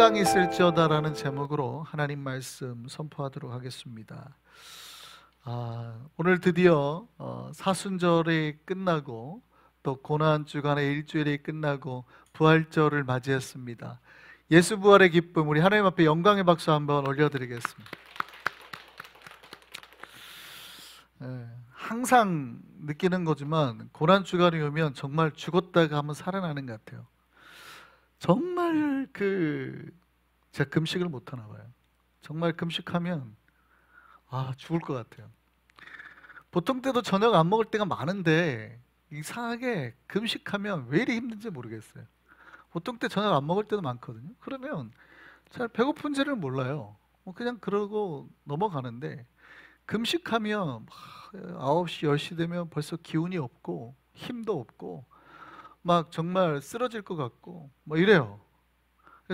평강이 있을지어다라는 제목으로 하나님 말씀 선포하도록 하겠습니다. 오늘 드디어 사순절이 끝나고 또 고난주간의 일주일이 끝나고 부활절을 맞이했습니다. 예수 부활의 기쁨, 우리 하나님 앞에 영광의 박수 한번 올려드리겠습니다. 항상 느끼는 거지만 고난주간이 오면 정말 죽었다가 한번 살아나는 것 같아요. 정말 제가 금식을 못 하나 봐요. 정말 금식하면 죽을 것 같아요. 보통 때도 저녁 안 먹을 때가 많은데 이상하게 금식하면 왜 이리 힘든지 모르겠어요. 보통 때 저녁 안 먹을 때도 많거든요. 그러면 잘 배고픈지를 몰라요. 그냥 그러고 넘어가는데 금식하면 9시, 10시 되면 벌써 기운이 없고 힘도 없고 막 정말 쓰러질 것 같고 이래요.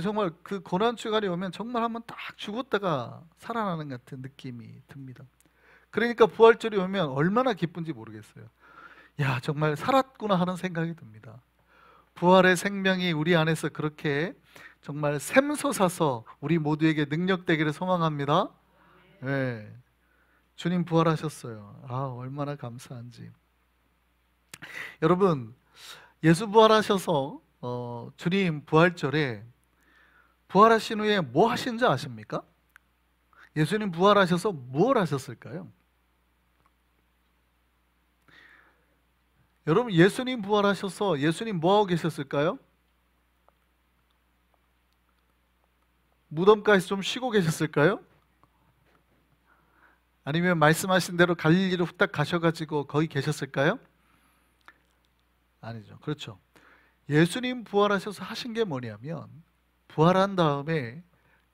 정말 그 고난주간이 오면 정말 한번 딱 죽었다가 살아나는 같은 느낌이 듭니다. 그러니까 부활절이 오면 얼마나 기쁜지 모르겠어요. 야, 정말 살았구나 하는 생각이 듭니다. 부활의 생명이 우리 안에서 그렇게 정말 샘솟아서 우리 모두에게 능력되기를 소망합니다. 네. 주님 부활하셨어요. 얼마나 감사한지. 여러분, 예수 부활하셔서 주님 부활절에 부활하신 후에 뭐 하신 줄 아십니까? 예수님 부활하셔서 뭘 하셨을까요? 여러분, 예수님 부활하셔서 예수님 뭐 하고 계셨을까요? 무덤가에서 좀 쉬고 계셨을까요? 아니면 말씀하신 대로 갈릴리로 후딱 가셔가지고 거기 계셨을까요? 아니죠. 그렇죠. 예수님 부활하셔서 하신 게 뭐냐면 부활한 다음에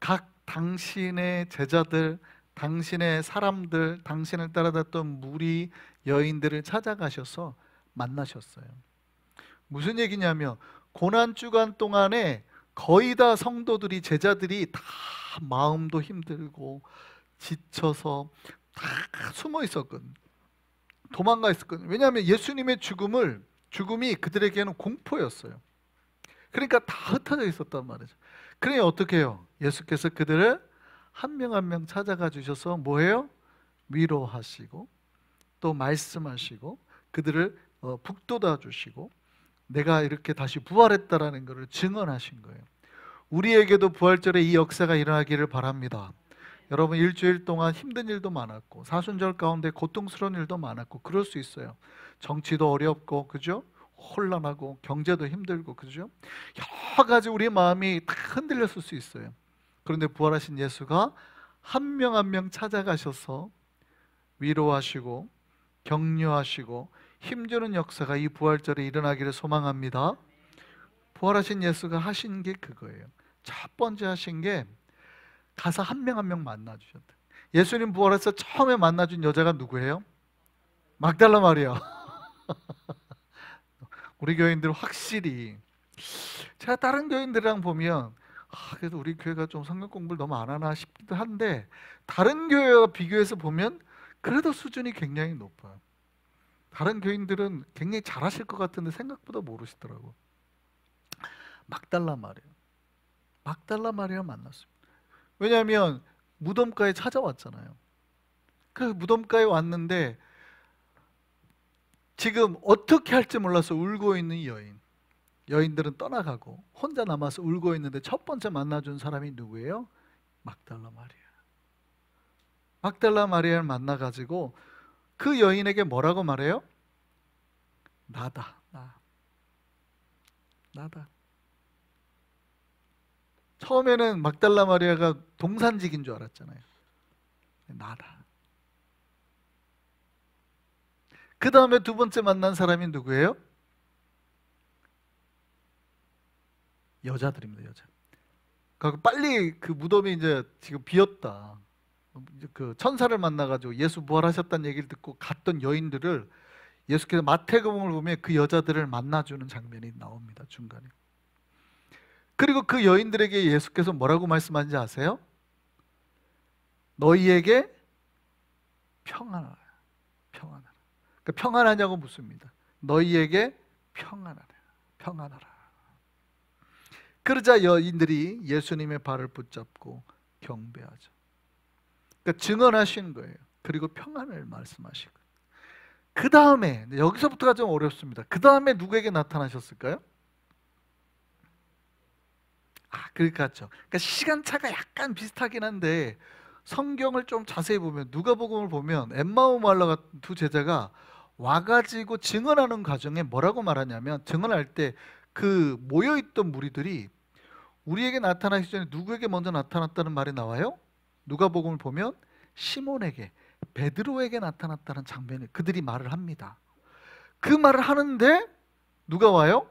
각 당신의 제자들, 당신의 사람들, 당신을 따라다녔던 무리 여인들을 찾아가셔서 만나셨어요. 무슨 얘기냐면 고난주간 동안에 거의 다 성도들이, 제자들이 다 마음도 힘들고 지쳐서 다 숨어 있었거든요. 도망가 있었거든요. 왜냐하면 예수님의 죽음이 그들에게는 공포였어요. 그러니까 다 흩어져 있었단 말이죠. 그러니 어떻게 해요? 예수께서 그들을 한 명 한 명 찾아가 주셔서 뭐해요? 위로하시고 또 말씀하시고 그들을 북돋아 주시고 내가 이렇게 다시 부활했다라는 것을 증언하신 거예요. 우리에게도 부활절에 이 역사가 일어나기를 바랍니다. 여러분, 일주일 동안 힘든 일도 많았고 사순절 가운데 고통스러운 일도 많았고 그럴 수 있어요. 정치도 어렵고, 그죠? 혼란하고 경제도 힘들고, 그죠? 여러 가지 우리 마음이 다 흔들렸을 수 있어요. 그런데 부활하신 예수가 한 명 한 명 찾아가셔서 위로하시고 격려하시고 힘주는 역사가 이 부활절에 일어나기를 소망합니다. 부활하신 예수가 하신 게 그거예요. 첫 번째 하신 게 가서 한 명 한 명 만나주셨다. 예수님 부활해서 처음에 만나준 여자가 누구예요? 막달라 마리아. 우리 교인들 확실히 제가 다른 교인들이랑 보면 그래도 우리 교회가 좀 성경 공부를 너무 안 하나 싶기도 한데 다른 교회와 비교해서 보면 그래도 수준이 굉장히 높아요. 다른 교인들은 굉장히 잘하실 것 같은데 생각보다 모르시더라고. 막달라 마리아 만났습니다. 왜냐하면 무덤가에 찾아왔잖아요. 그 무덤가에 왔는데 지금 어떻게 할지 몰라서 울고 있는 여인들은 떠나가고 혼자 남아서 울고 있는데 첫 번째 만나준 사람이 누구예요? 막달라 마리아를 만나가지고 그 여인에게 뭐라고 말해요? 나다. 처음에는 막달라 마리아가 동산직인 줄 알았잖아요. 나다. 그 다음에 두 번째 만난 사람이 누구예요? 여자들입니다. 여자. 그러니까 빨리 그 무덤이 이제 지금 비었다. 그 천사를 만나가지고 예수 부활하셨다는 얘기를 듣고 갔던 여인들을 예수께서 마태복음을 보면 그 여자들을 만나주는 장면이 나옵니다. 중간에. 그리고 그 여인들에게 예수께서 뭐라고 말씀하는지 아세요? 너희에게 평안하라. 그러니까 평안하냐고 묻습니다. 너희에게 평안하라. 그러자 여인들이 예수님의 발을 붙잡고 경배하죠. 그러니까 증언하신 거예요. 그리고 평안을 말씀하시고, 그 다음에 여기서부터가 좀 어렵습니다. 그 다음에 누구에게 나타나셨을까요? 그렇죠. 그러니까 시간차가 약간 비슷하긴 한데 성경을 좀 자세히 보면, 누가복음을 보면 엠마오 마을로 같은 두 제자가 와가지고 증언하는 과정에 뭐라고 말하냐면, 증언할 때 그 모여있던 무리들이 우리에게 나타나기 전에 누구에게 먼저 나타났다는 말이 나와요? 누가복음을 보면 시몬에게, 베드로에게 나타났다는 장면을 그들이 말을 합니다. 그 말을 하는데 누가 와요?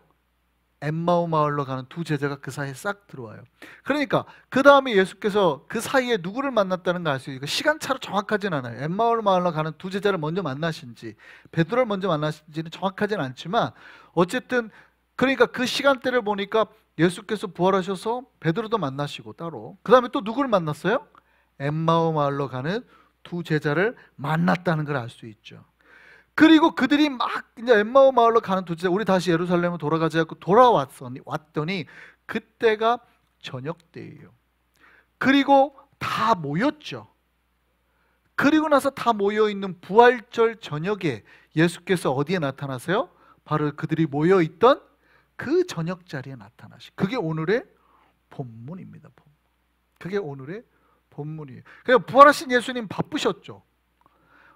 엠마오 마을로 가는 두 제자가 그 사이에 싹 들어와요. 그러니까 그 다음에 예수께서 그 사이에 누구를 만났다는 거 알 수 있어요. 시간차로 정확하진 않아요. 엠마오 마을로 가는 두 제자를 먼저 만나신지 베드로를 먼저 만나신지는 정확하진 않지만, 어쨌든 그러니까 그 시간대를 보니까 예수께서 부활하셔서 베드로도 만나시고 따로, 그 다음에 또 누구를 만났어요? 엠마오 마을로 가는 두 제자를 만났다는 걸 알 수 있죠. 그리고 그들이 막 이제 엠마오 마을로 가는 도중에 우리 다시 예루살렘으로 돌아가자 고 왔더니 그때가 저녁 때예요. 그리고 다 모였죠. 그리고 나서 다 모여 있는 부활절 저녁에 예수께서 어디에 나타나세요? 바로 그들이 모여 있던 그 저녁 자리에 나타나시. 그게 오늘의 본문입니다. 그게 오늘의 본문이에요. 그냥 부활하신 예수님 바쁘셨죠.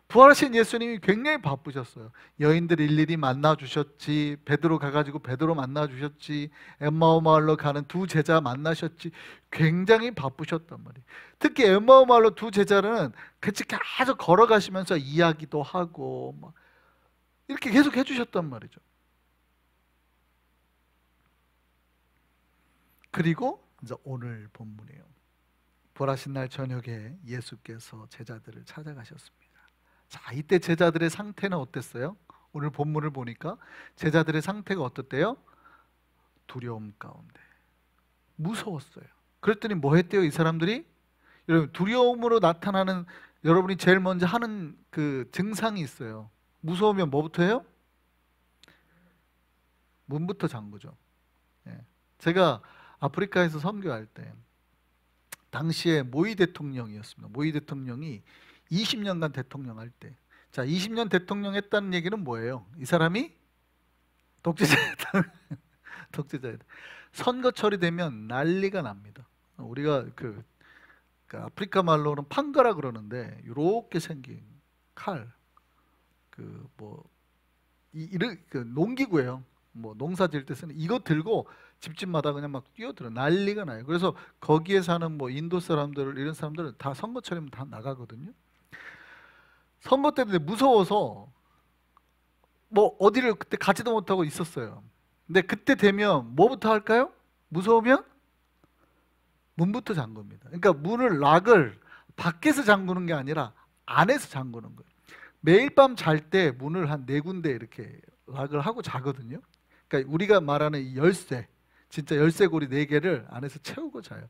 부활하신 예수님이 굉장히 바쁘셨어요. 여인들 일일이 만나주셨지, 베드로 가가지고 베드로 만나주셨지, 엠마오 마을로 가는 두 제자 만나셨지. 굉장히 바쁘셨단 말이에요. 특히 엠마오 마을로 두 제자는 같이 계속 걸어가시면서 이야기도 하고 막 이렇게 계속 해주셨단 말이죠. 그리고 이제 오늘 본문이에요. 부활하신 날 저녁에 예수께서 제자들을 찾아가셨습니다. 자, 이때 제자들의 상태는 어땠어요? 오늘 본문을 보니까 제자들의 상태가 어떻대요? 두려움 가운데, 무서웠어요. 그랬더니 뭐 했대요? 이 사람들이? 여러분, 두려움으로 나타나는, 여러분이 제일 먼저 하는 그 증상이 있어요. 무서우면 뭐부터 해요? 문부터 잠그죠. 예. 제가 아프리카에서 선교할 때 당시에 모이 대통령이었습니다. 모이 대통령이 20년간 대통령 할 때, 자, 20년 대통령 했다는 얘기는 뭐예요? 이 사람이 독재자였다. 독재자였다. 선거철이 되면 난리가 납니다. 우리가 그 아프리카 말로는 판가라 그러는데, 이렇게 생긴 칼, 그 농기구예요. 뭐 농사 지을 때 쓰는 이거 들고 집집마다 그냥 막 뛰어들어 난리가 나요. 그래서 거기에 사는 뭐 인도 사람들, 이런 사람들은 다 선거철이면 다 나가거든요. 선거 때문에 무서워서 뭐 어디를 그때 가지도 못하고 있었어요. 근데 그때 되면 뭐부터 할까요? 무서우면 문부터 잠굽니다. 그러니까 문을, 락을 밖에서 잠그는 게 아니라 안에서 잠그는 거예요. 매일 밤 잘 때 문을 한 4군데 이렇게 락을 하고 자거든요. 그러니까 우리가 말하는 이 열쇠, 진짜 열쇠고리 4개를 안에서 채우고 자요.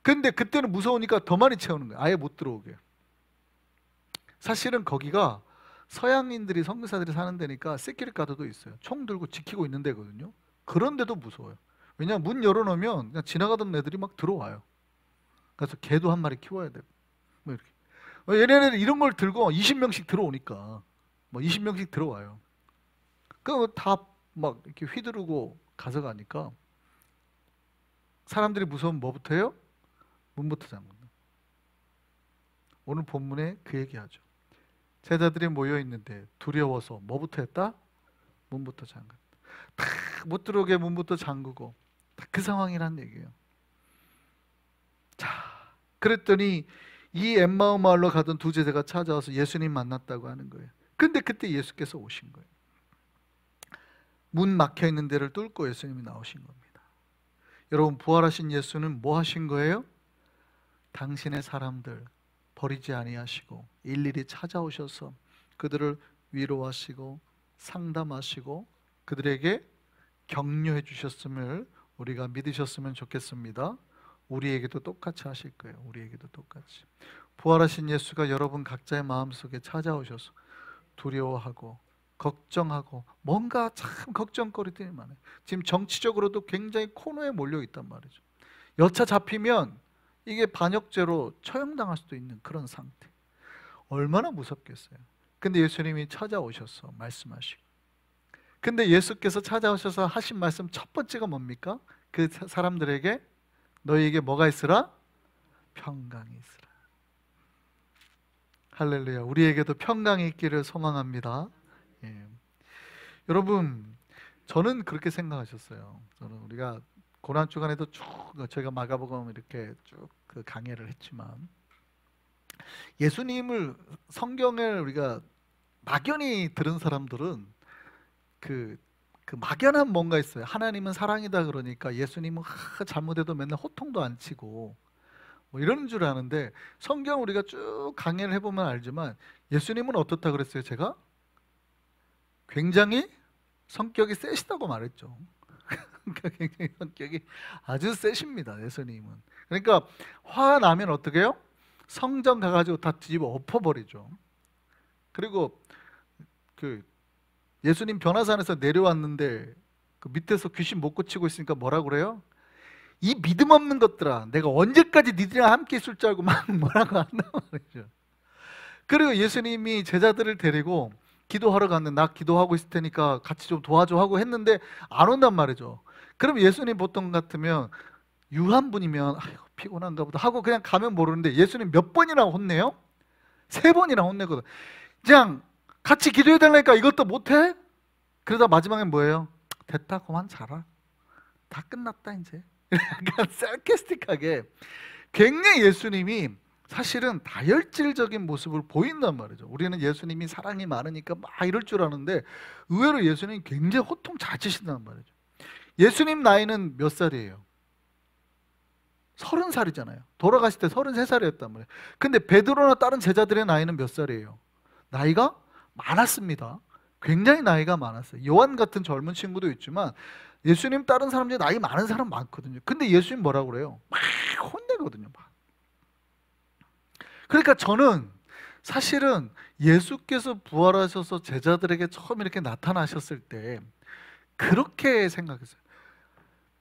근데 그때는 무서우니까 더 많이 채우는 거예요. 아예 못 들어오게. 사실은 거기가 서양인들이, 선교사들이 사는 데니까 세큐리티 가드도 있어요. 총 들고 지키고 있는 데거든요. 그런데도 무서워요. 왜냐하면 문 열어놓으면 그냥 지나가던 애들이 막 들어와요. 그래서 개도 한 마리 키워야 되고 뭐 이렇게. 얘네들 이런 걸 들고 20명씩 들어오니까 뭐 20명씩 들어와요. 그 다 막 이렇게 휘두르고 가져가니까 사람들이 무서우면 뭐부터 해요? 문부터 잠근다. 오늘 본문에 그 얘기하죠. 제자들이 모여 있는데 두려워서 뭐부터 했다? 문부터 잠갔다. 다 못 들어오게 문부터 잠그고, 다 그 상황이란 얘기예요. 자, 그랬더니 이 엠마오 마을로 가던 두 제자가 찾아와서 예수님 만났다고 하는 거예요. 근데 그때 예수께서 오신 거예요. 문 막혀 있는 데를 뚫고 예수님이 나오신 겁니다. 여러분, 부활하신 예수는 뭐 하신 거예요? 당신의 사람들 버리지 아니하시고 일일이 찾아오셔서 그들을 위로하시고 상담하시고 그들에게 격려해 주셨음을 우리가 믿으셨으면 좋겠습니다. 우리에게도 똑같이 하실 거예요. 우리에게도 똑같이. 부활하신 예수가 여러분 각자의 마음속에 찾아오셔서 두려워하고 걱정하고 뭔가 참 걱정거리들이 많아요. 지금 정치적으로도 굉장히 코너에 몰려 있단 말이죠. 여차 잡히면 이게 반역죄로 처형당할 수도 있는 그런 상태. 얼마나 무섭겠어요. 근데 예수님이 찾아오셔서 말씀하시고, 근데 예수께서 찾아오셔서 하신 말씀 첫 번째가 뭡니까? 그 사람들에게 너희에게 뭐가 있으라? 평강이 있으라. 할렐루야. 우리에게도 평강이 있기를 소망합니다. 예. 여러분, 저는 그렇게 생각하셨어요. 저는 우리가 고난 주간에도 쭉 저희가 마가복음 이렇게 쭉 그 강해를 했지만, 예수님을 성경을 우리가 막연히 들은 사람들은 그 막연한 뭔가 있어요. 하나님은 사랑이다 그러니까 예수님은 잘못해도 맨날 호통도 안 치고 뭐 이러는 줄 아는데, 성경 우리가 쭉 강해를 해보면 알지만 예수님은 어떻다 그랬어요? 제가 굉장히 성격이 세시다고 말했죠. 그러니까 굉장히 성격이 아주 세십니다, 예수님은. 그러니까 화 나면 어떻게 해요? 성전 가가지고 다 뒤집어 엎어버리죠. 그리고 그 예수님 변화산에서 내려왔는데 그 밑에서 귀신 못 고치고 있으니까 뭐라 그래요? 이 믿음 없는 것들아, 내가 언제까지 니들이랑 함께 있을 줄 알고 막 뭐라고 한단 말이죠. 그리고 예수님이 제자들을 데리고 기도하러 갔는데, 나 기도하고 있을 테니까 같이 좀 도와줘 하고 했는데 안 온단 말이죠. 그럼 예수님 보통 같으면 유한 분이면 아이고 피곤한가 보다 하고 그냥 가면 모르는데, 예수님 몇 번이나 혼내요? 3번이나 혼내거든. 그냥 같이 기도해달라니까 이것도 못해? 그러다 마지막엔 뭐예요? 됐다, 그만 자라, 다 끝났다 이제. 약간 sarcastic하게 굉장히 예수님이 사실은 다혈질적인 모습을 보인단 말이죠. 우리는 예수님이 사랑이 많으니까 막 이럴 줄 아는데 의외로 예수님이 굉장히 호통 잘 치신단 말이죠. 예수님 나이는 몇 살이에요? 30살이잖아요. 돌아가실 때 33살이었단 말이에요. 근데 베드로나 다른 제자들의 나이는 몇 살이에요? 나이가 많았습니다. 굉장히 나이가 많았어요. 요한 같은 젊은 친구도 있지만 예수님 다른 사람들이 나이 많은 사람 많거든요. 근데 예수님 뭐라고 그래요? 막 혼내거든요. 막. 그러니까 저는 사실은 예수께서 부활하셔서 제자들에게 처음 이렇게 나타나셨을 때 그렇게 생각했어요.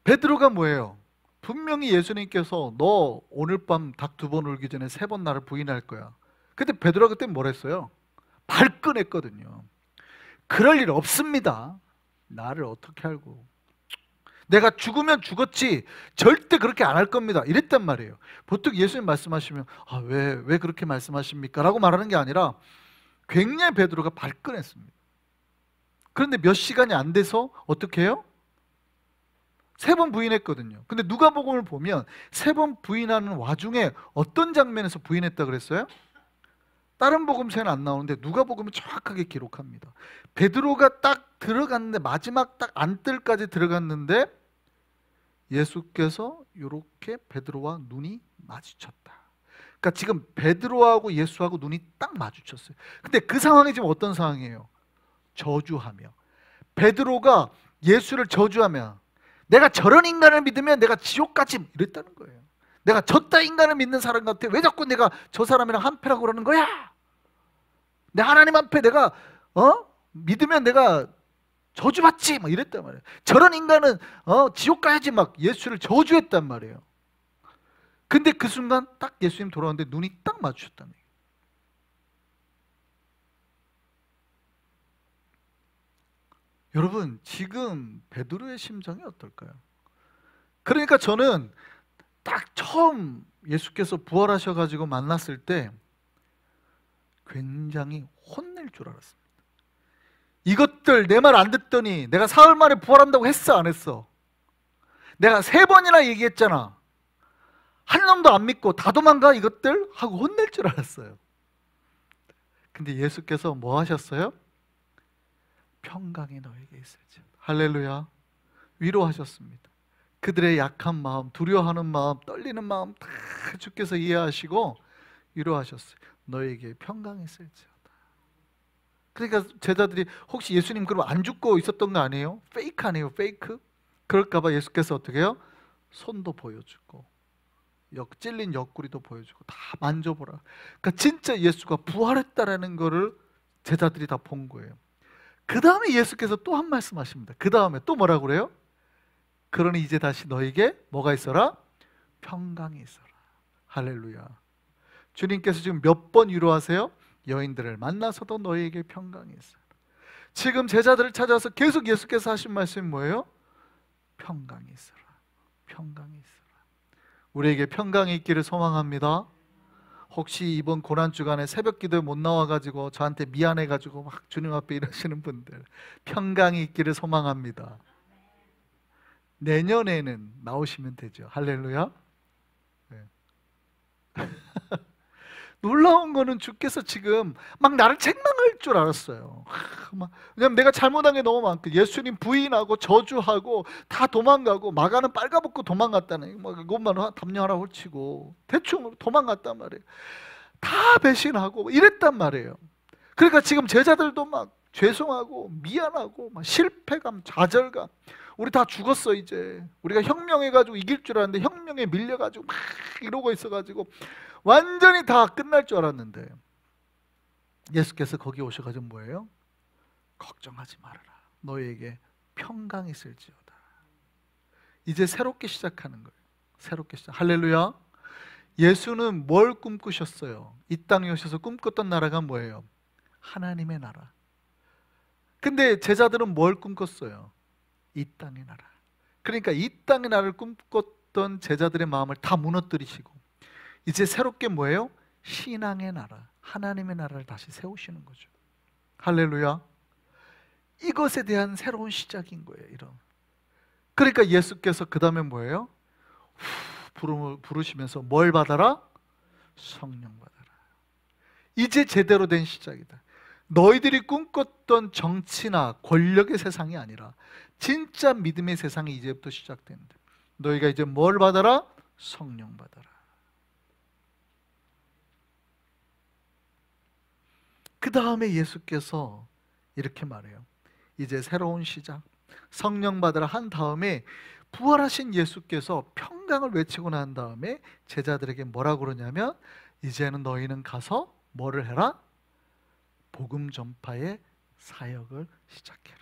베드로가 뭐예요? 분명히 예수님께서 너 오늘 밤 닭 2번 울기 전에 3번 나를 부인할 거야. 근데 베드로가 그때 뭘 했어요? 발끈했거든요. 그럴 일 없습니다. 나를 어떻게 알고. 내가 죽으면 죽었지 절대 그렇게 안 할 겁니다, 이랬단 말이에요. 보통 예수님 말씀하시면 왜 그렇게 말씀하십니까? 라고 말하는 게 아니라 굉장히 베드로가 발끈했습니다. 그런데 몇 시간이 안 돼서 어떻게 해요? 3번 부인했거든요. 근데 누가복음을 보면 3번 부인하는 와중에 어떤 장면에서 부인했다 그랬어요? 다른 복음서에는 안 나오는데 누가복음은 정확하게 기록합니다. 베드로가 딱 들어갔는데, 마지막 딱 안뜰까지 들어갔는데 예수께서 이렇게 베드로와 눈이 마주쳤다. 그러니까 지금 베드로하고 예수하고 눈이 딱 마주쳤어요. 근데 그 상황이 지금 어떤 상황이에요? 저주하며, 베드로가 예수를 저주하며, 내가 저런 인간을 믿으면 내가 지옥 가지, 이랬다는 거예요. 내가 저따 인간을 믿는 사람 같아. 왜 자꾸 내가 저 사람이랑 한패라고 그러는 거야? 내 하나님 한패 내가 믿으면 내가 저주받지, 막 이랬단 말이에요. 저런 인간은 지옥 가야지, 막 예수를 저주했단 말이에요. 근데 그 순간 딱 예수님 돌아왔는데 눈이 딱 마주쳤다는 얘기예요. 여러분, 지금 베드로의 심정이 어떨까요? 그러니까 저는 딱 처음 예수께서 부활하셔가지고 만났을 때 굉장히 혼낼 줄 알았습니다. 이것들 내 말 안 듣더니 내가 사흘 만에 부활한다고 했어, 안 했어? 내가 3번이나 얘기했잖아. 한 놈도 안 믿고 다 도망가 이것들? 하고 혼낼 줄 알았어요. 근데 예수께서 뭐 하셨어요? 평강이 너에게 있을지. 할렐루야. 위로하셨습니다. 그들의 약한 마음, 두려워하는 마음, 떨리는 마음 다 주께서 이해하시고 위로하셨어요. 너에게 평강이 있을지어다. 그러니까 제자들이 혹시 예수님 그럼 안 죽고 있었던 거 아니에요? 페이크 아니에요? 페이크? 그럴까 봐 예수께서 어떻게 해요? 손도 보여주고 찔린 옆구리도 보여주고 다 만져보라. 그러니까 진짜 예수가 부활했다라는 거를 제자들이 다 본 거예요. 그 다음에 예수께서 또 한 말씀 하십니다. 그 다음에 또 뭐라고 그래요? 그러니 이제 다시 너에게 뭐가 있어라? 평강이 있어라. 할렐루야. 주님께서 지금 몇 번 위로하세요? 여인들을 만나서도 너에게 평강이 있어라. 지금 제자들을 찾아서 계속 예수께서 하신 말씀이 뭐예요? 평강이 있어라. 평강이 있어라. 우리에게 평강이 있기를 소망합니다. 혹시 이번 고난주간에 새벽 기도에 못 나와가지고 저한테 미안해가지고 막 주님 앞에 이러시는 분들, 평강이 있기를 소망합니다. 내년에는 나오시면 되죠. 할렐루야. 네. 놀라운 거는 주께서 지금 막 나를 책망할 줄 알았어요. 왜냐면 내가 잘못한 게 너무 많고, 예수님 부인하고 저주하고 다 도망가고, 마가는 빨가벗고 도망갔다는, 이것만 담요 하나 홀치고 대충 도망갔단 말이에요. 다 배신하고 이랬단 말이에요. 그러니까 지금 제자들도 막 죄송하고 미안하고 막 실패감, 좌절감, 우리 다 죽었어. 이제 우리가 혁명해가지고 이길 줄 알았는데 혁명에 밀려가지고 막 이러고 있어가지고 완전히 다 끝날 줄 알았는데, 예수께서 거기 오셔가지고 뭐예요? 걱정하지 말아라. 너희에게 평강이 있을지어다. 이제 새롭게 시작하는 거예요. 새롭게 시작. 할렐루야. 예수는 뭘 꿈꾸셨어요? 이 땅에 오셔서 꿈꿨던 나라가 뭐예요? 하나님의 나라. 근데 제자들은 뭘 꿈꿨어요? 이 땅의 나라. 그러니까 이 땅의 나라를 꿈꿨던 제자들의 마음을 다 무너뜨리시고 이제 새롭게 뭐예요? 신앙의 나라, 하나님의 나라를 다시 세우시는 거죠. 할렐루야. 이것에 대한 새로운 시작인 거예요. 이런. 그러니까 예수께서 그 다음에 뭐예요? 부르시면서 뭘 받아라? 성령 받아라. 이제 제대로 된 시작이다. 너희들이 꿈꿨던 정치나 권력의 세상이 아니라 진짜 믿음의 세상이 이제부터 시작된다. 너희가 이제 뭘 받아라? 성령 받아라. 그 다음에 예수께서 이렇게 말해요. 이제 새로운 시작, 성령 받으라 한 다음에 부활하신 예수께서 평강을 외치고 난 다음에 제자들에게 뭐라고 그러냐면, 이제는 너희는 가서 뭐를 해라? 복음 전파의 사역을 시작해라.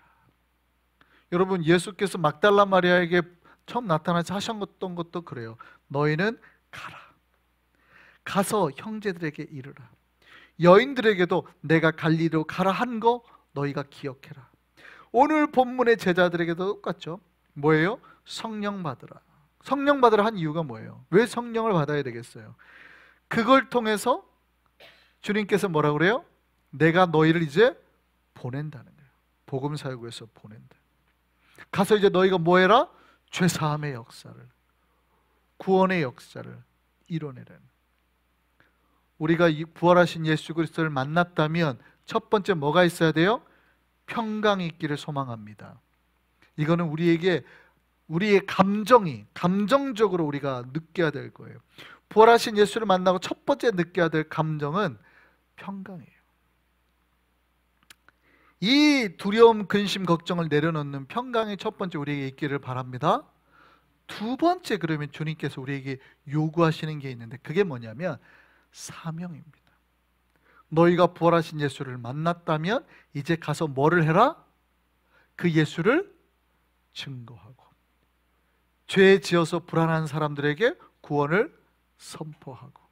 여러분, 예수께서 막달라 마리아에게 처음 나타나서 하셨던 것도 그래요. 너희는 가라. 가서 형제들에게 이르라. 여인들에게도 내가 갈리로 가라 한 거 너희가 기억해라. 오늘 본문의 제자들에게도 똑같죠. 뭐예요? 성령 받으라. 성령 받으라 한 이유가 뭐예요? 왜 성령을 받아야 되겠어요? 그걸 통해서 주님께서 뭐라 그래요? 내가 너희를 이제 보낸다는 거예요. 복음 사역에서 보낸다. 가서 이제 너희가 뭐 해라? 죄사함의 역사를, 구원의 역사를 이뤄내라는. 우리가 부활하신 예수 그리스도를 만났다면 첫 번째 뭐가 있어야 돼요? 평강이 있기를 소망합니다. 이거는 우리에게 우리의 감정적으로 우리가 느껴야 될 거예요. 부활하신 예수를 만나고 첫 번째 느껴야 될 감정은 평강이에요. 이 두려움, 근심, 걱정을 내려놓는 평강이 첫 번째 우리에게 있기를 바랍니다. 두 번째, 그러면 주님께서 우리에게 요구하시는 게 있는데 그게 뭐냐면 사명입니다. 너희가 부활하신 예수를 만났다면 이제 가서 뭐를 해라? 그 예수를 증거하고 죄 지어서 불안한 사람들에게 구원을 선포하고.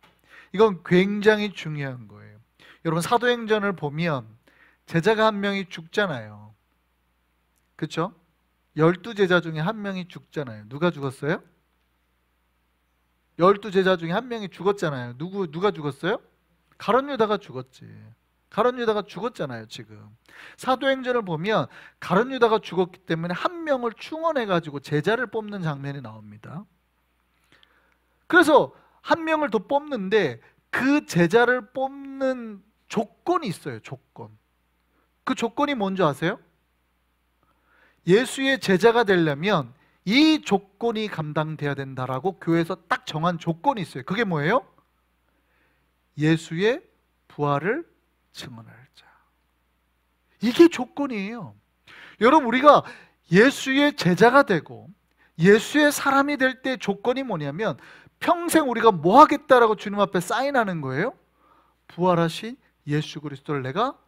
이건 굉장히 중요한 거예요. 여러분, 사도행전을 보면 제자가 한 명이 죽잖아요. 그렇죠? 12제자 중에 한 명이 죽잖아요. 누가 죽었어요? 12제자 중에 한 명이 죽었잖아요. 누가 죽었어요? 가룟 유다가 죽었지. 가룟 유다가 죽었잖아요. 지금 사도행전을 보면 가룟 유다가 죽었기 때문에 한 명을 충원해가지고 제자를 뽑는 장면이 나옵니다. 그래서 한 명을 더 뽑는데 그 제자를 뽑는 조건이 있어요. 조건. 그 조건이 뭔지 아세요? 예수의 제자가 되려면 이 조건이 감당돼야 된다라고 교회에서 딱 정한 조건이 있어요. 그게 뭐예요? 예수의 부활을 증언할 자. 이게 조건이에요. 여러분, 우리가 예수의 제자가 되고 예수의 사람이 될 때 조건이 뭐냐면 평생 우리가 뭐 하겠다라고 주님 앞에 사인하는 거예요. 부활하신 예수 그리스도를 내가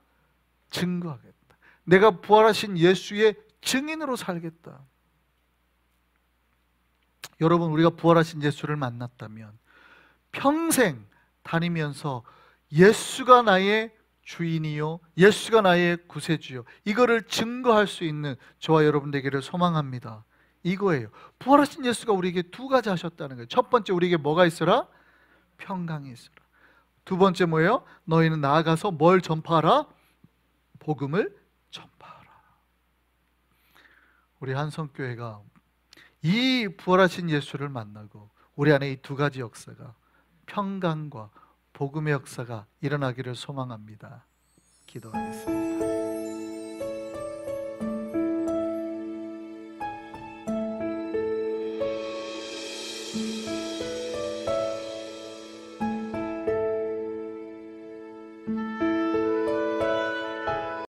증거하겠다. 내가 부활하신 예수의 증인으로 살겠다. 여러분, 우리가 부활하신 예수를 만났다면 평생 다니면서 예수가 나의 주인이요, 예수가 나의 구세주요, 이거를 증거할 수 있는 저와 여러분 되기를 소망합니다. 이거예요. 부활하신 예수가 우리에게 두 가지 하셨다는 거예요. 첫 번째, 우리에게 뭐가 있어라? 평강이 있어라. 두 번째 뭐예요? 너희는 나아가서 뭘 전파하라? 복음을 전파하라. 우리 한성교회가 이 부활하신 예수를 만나고 우리 안에 이 두 가지 역사가, 평강과 복음의 역사가 일어나기를 소망합니다. 기도하겠습니다.